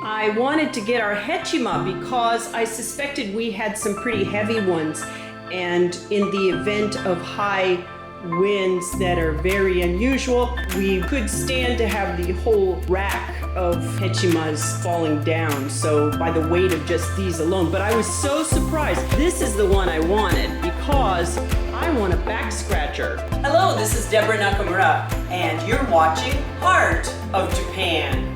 I wanted to get our hechima because I suspected we had some pretty heavy ones, and in the event of high winds that are very unusual, we could stand to have the whole rack of hechimas falling down, so by the weight of just these alone. But I was so surprised. This is the one I wanted because I want a back scratcher. Hello, this is Deborah Nakamura, and you're watching Heart of Japan.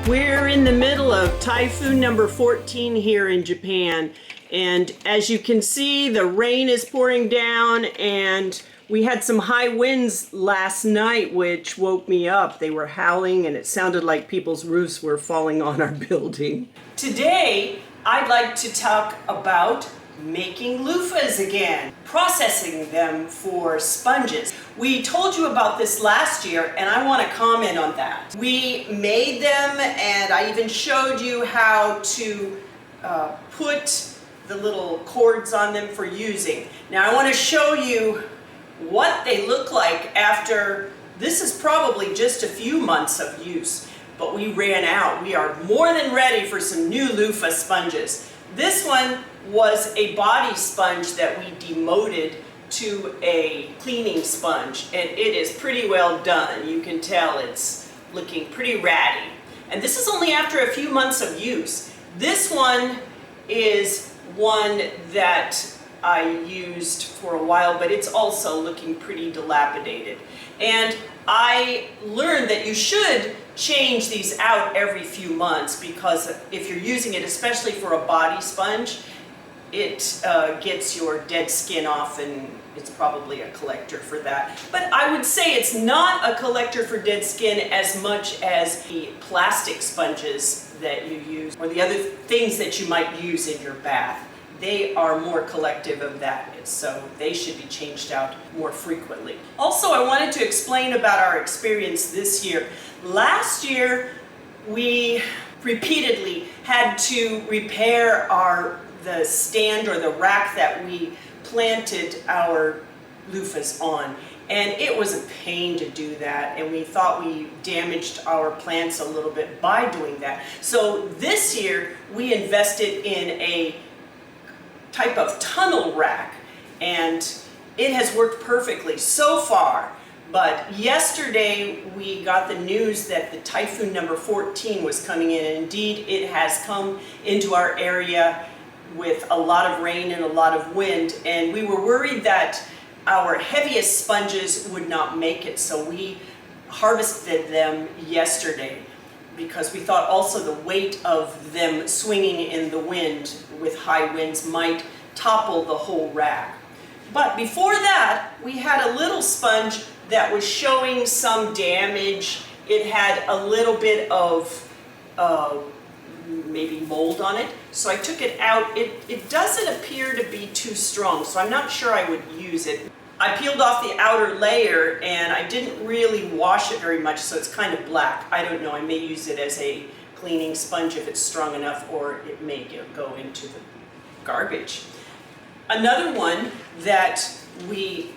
We're in the middle of Typhoon number 14 here in Japan, and as you can see, the rain is pouring down, and we had some high winds last night which woke me up. They were howling and it sounded like people's roofs were falling on our building. Today, I'd like to talk about making loofahs again, processing them for sponges. We told you about this last year, and I want to comment on that. We made them, and I even showed you how to put the little cords on them for using. Now I want to show you what they look like after, this is probably just a few months of use, but we ran out. We are more than ready for some new loofah sponges. This one was a body sponge that we demoted to a cleaning sponge, and it is pretty well done. You can tell it's looking pretty ratty. And this is only after a few months of use. This one is one that I used for a while, but it's also looking pretty dilapidated. And I learned that you should change these out every few months, because if you're using it, especially for a body sponge, it gets your dead skin off, and it's probably a collector for that. But I would say it's not a collector for dead skin as much as the plastic sponges that you use, or the other things that you might use in your bath. They are more collective of that, so they should be changed out more frequently. Also, I wanted to explain about our experience this year. Last year, we repeatedly had to repair the stand or the rack that we planted our loofahs on. And it was a pain to do that, and we thought we damaged our plants a little bit by doing that. So this year, we invested in a type of tunnel rack, and it has worked perfectly so far. But yesterday we got the news that the Typhoon number 14 was coming in, and indeed it has come into our area with a lot of rain and a lot of wind, and we were worried that our heaviest sponges would not make it, so we harvested them yesterday, because we thought also the weight of them swinging in the wind with high winds might topple the whole rack. But before that, we had a little sponge that was showing some damage. It had a little bit of maybe mold on it, so I took it out. It doesn't appear to be too strong, so I'm not sure I would use it. I peeled off the outer layer, and I didn't really wash it very much, so it's kind of black. I don't know, I may use it as a cleaning sponge if it's strong enough, or it may go into the garbage. Another one that we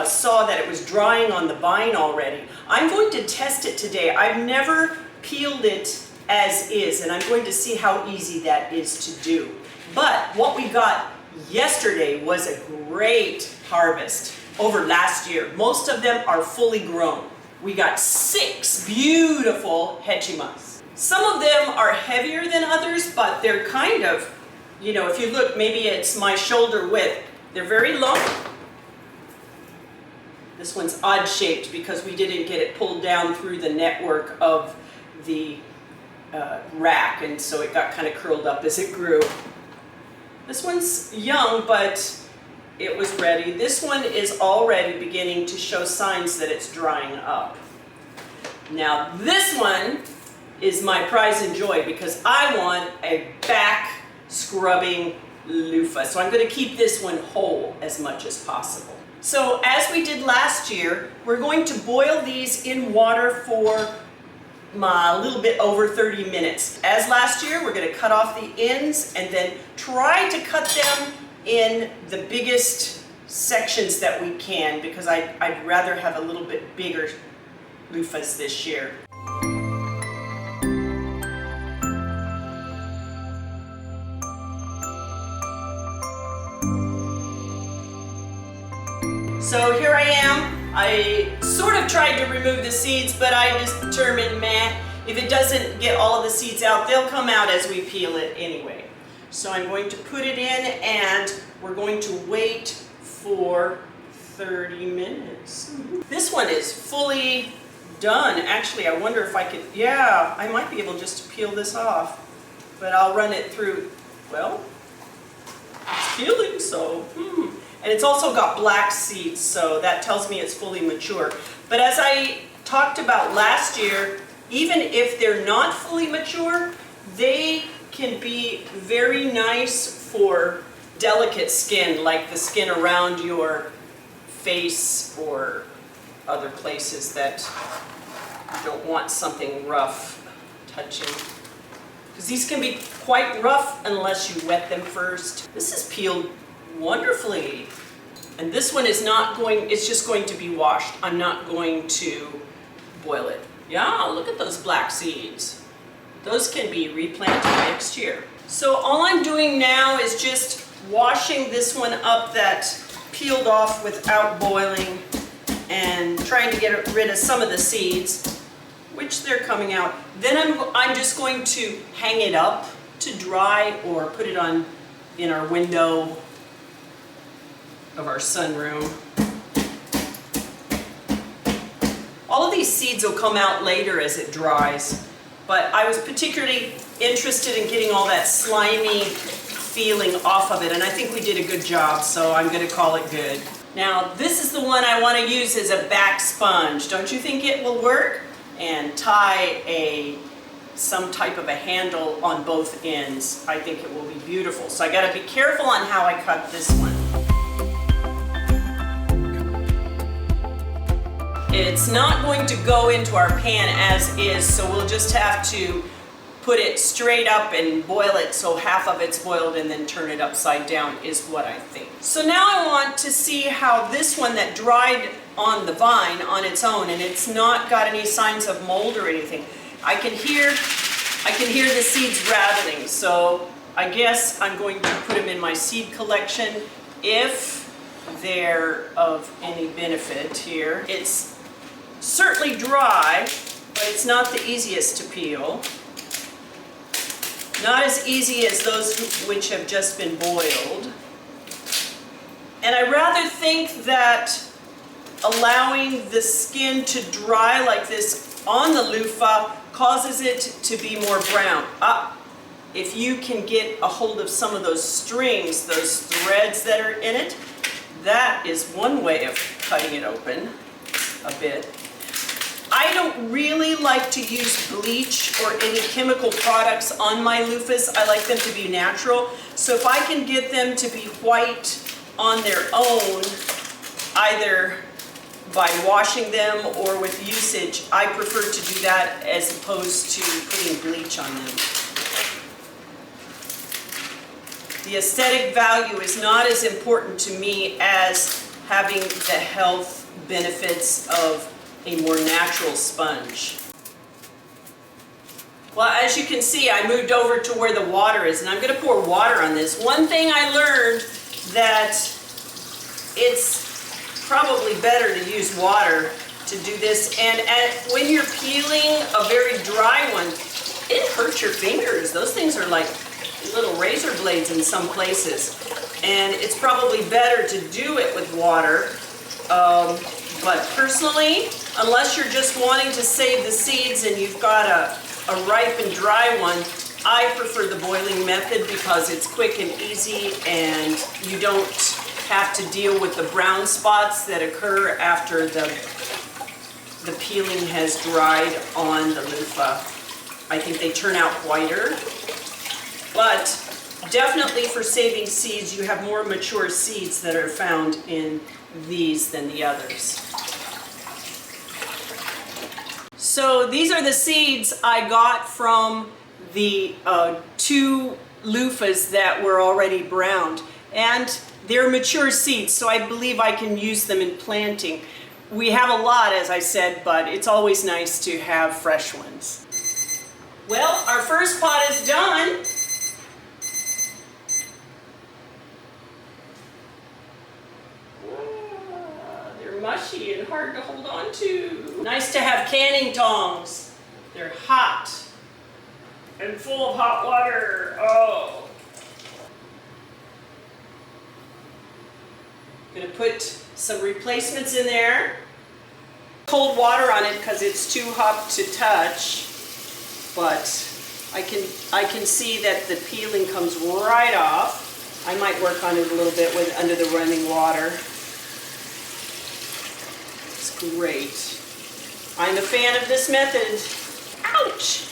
saw that it was drying on the vine already. I'm going to test it today. I've never peeled it as is, and I'm going to see how easy that is to do. But what we got yesterday was a great harvest over last year. Most of them are fully grown. We got 6 beautiful hechimas. Some of them are heavier than others, but they're kind of, you know, if you look, maybe it's my shoulder width. They're very long. This one's odd shaped because we didn't get it pulled down through the network of the rack, and so it got kind of curled up as it grew. This one's young, but it was ready. This one is already beginning to show signs that it's drying up. Now this one is my pride and joy because I want a back scrubbing loofah. So I'm going to keep this one whole as much as possible. So as we did last year, we're going to boil these in water for a little bit over 30 minutes. As last year, we're going to cut off the ends and then try to cut them in the biggest sections that we can, because I'd rather have a little bit bigger loofahs this year. So here I am. I sort of tried to remove the seeds, but I just determined, meh, if it doesn't get all of the seeds out, they'll come out as we peel it anyway. So I'm going to put it in, and we're going to wait for 30 minutes. This one is fully done. Actually, I wonder if I could, yeah, I might be able just to peel this off, but I'll run it through, well, it's peeling, so, And it's also got black seeds, so that tells me it's fully mature. But as I talked about last year, even if they're not fully mature, they can be very nice for delicate skin, like the skin around your face or other places that you don't want something rough touching. Because these can be quite rough unless you wet them first. This is peeled wonderfully. And this one is not going, it's just going to be washed. I'm not going to boil it. Yeah, look at those black seeds. Those can be replanted next year. So all I'm doing now is just washing this one up that peeled off without boiling and trying to get rid of some of the seeds, which they're coming out. Then I'm just going to hang it up to dry or put it on in our window of our sunroom. All of these seeds will come out later as it dries, but I was particularly interested in getting all that slimy feeling off of it, and I think we did a good job, so I'm going to call it good. Now, this is the one I want to use as a back sponge. Don't you think it will work? And tie some type of a handle on both ends. I think it will be beautiful. So I got to be careful on how I cut this one. It's not going to go into our pan as is, so we'll just have to put it straight up and boil it so half of it's boiled and then turn it upside down is what I think. So now I want to see how this one that dried on the vine on its own, and it's not got any signs of mold or anything. I can hear the seeds rattling, so I guess I'm going to put them in my seed collection if they're of any benefit here. It's certainly dry, but it's not the easiest to peel. Not as easy as those which have just been boiled. And I rather think that allowing the skin to dry like this on the loofah causes it to be more brown. If you can get a hold of some of those strings, those threads that are in it, that is one way of cutting it open a bit. I don't really like to use bleach or any chemical products on my loofahs. I like them to be natural. So if I can get them to be white on their own, either by washing them or with usage, I prefer to do that as opposed to putting bleach on them. The aesthetic value is not as important to me as having the health benefits of a more natural sponge. Well, as you can see, I moved over to where the water is, and I'm going to pour water on this. One thing I learned, that it's probably better to use water to do this, and when you're peeling a very dry one, it hurts your fingers. Those things are like little razor blades in some places, and it's probably better to do it with water. But personally, unless you're just wanting to save the seeds and you've got a ripe and dry one, I prefer the boiling method because it's quick and easy and you don't have to deal with the brown spots that occur after the peeling has dried on the loofah. I think they turn out whiter, but definitely for saving seeds, you have more mature seeds that are found in these than the others. So these are the seeds I got from the two loofahs that were already browned. And They're mature seeds, so I believe I can use them in planting. We have a lot, as I said, but it's always nice to have fresh ones. Well, our first pot is done. They're mushy and hard to hold on to. Nice to have canning tongs. They're hot and full of hot water. Oh. Gonna put some replacements in there. Cold water on it because it's too hot to touch, but I can see that the peeling comes right off. I might work on it a little bit with under the running water. It's great. I'm a fan of this method. Ouch!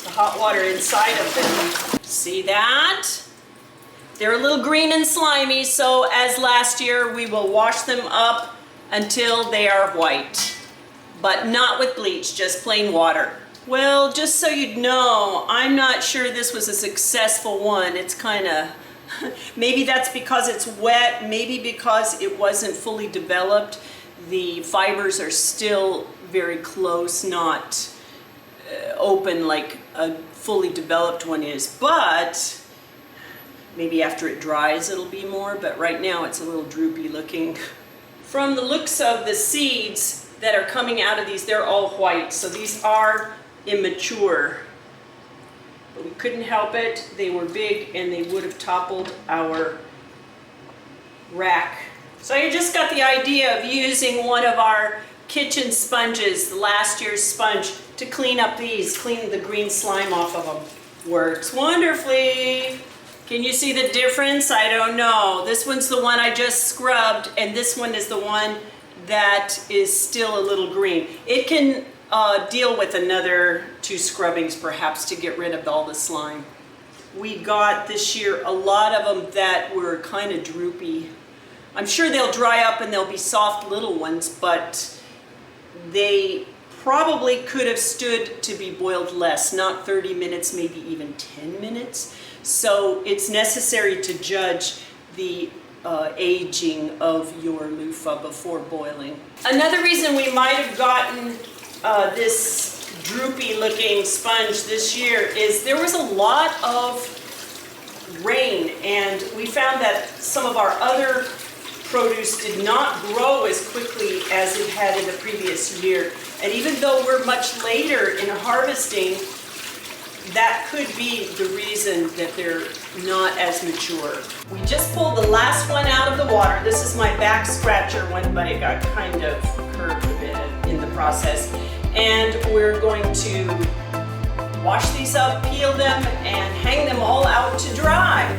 The hot water inside of them. See that? They're a little green and slimy, so as last year, we will wash them up until they are white. But not with bleach, just plain water. Well, just so you'd know, I'm not sure this was a successful one. It's kind of, maybe that's because it's wet, maybe because it wasn't fully developed. The fibers are still very close, not open like a fully developed one is, but maybe after it dries it'll be more, but right now it's a little droopy looking. From the looks of the seeds that are coming out of these, they're all white, so these are immature. But we couldn't help it. They were big and they would have toppled our rack. So I just got the idea of using one of our kitchen sponges, the last year's sponge, to clean up these, clean the green slime off of them. Works wonderfully. Can you see the difference? I don't know. This one's the one I just scrubbed, and this one is the one that is still a little green. It can deal with another 2 scrubbings perhaps to get rid of all the slime. We got this year a lot of them that were kind of droopy. I'm sure they'll dry up and they'll be soft little ones, but they probably could have stood to be boiled less, not 30 minutes, maybe even 10 minutes. So it's necessary to judge the aging of your loofah before boiling. Another reason we might have gotten this droopy looking sponge this year is there was a lot of rain, and we found that some of our other produce did not grow as quickly as it had in the previous year. And even though we're much later in harvesting, that could be the reason that they're not as mature. We just pulled the last one out of the water. This is my back scratcher one, but it got kind of curved a bit in the process. And we're going to wash these up, peel them, and hang them all out to dry.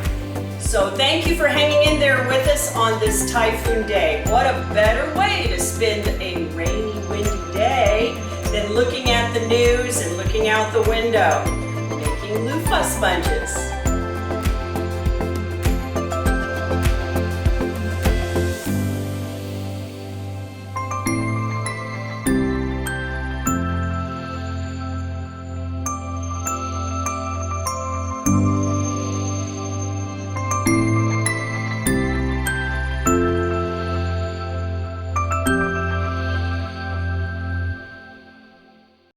So thank you for hanging in there with us on this typhoon day. What a better way to spend a rainy, windy day than looking at the news and looking out the window, making loofah sponges.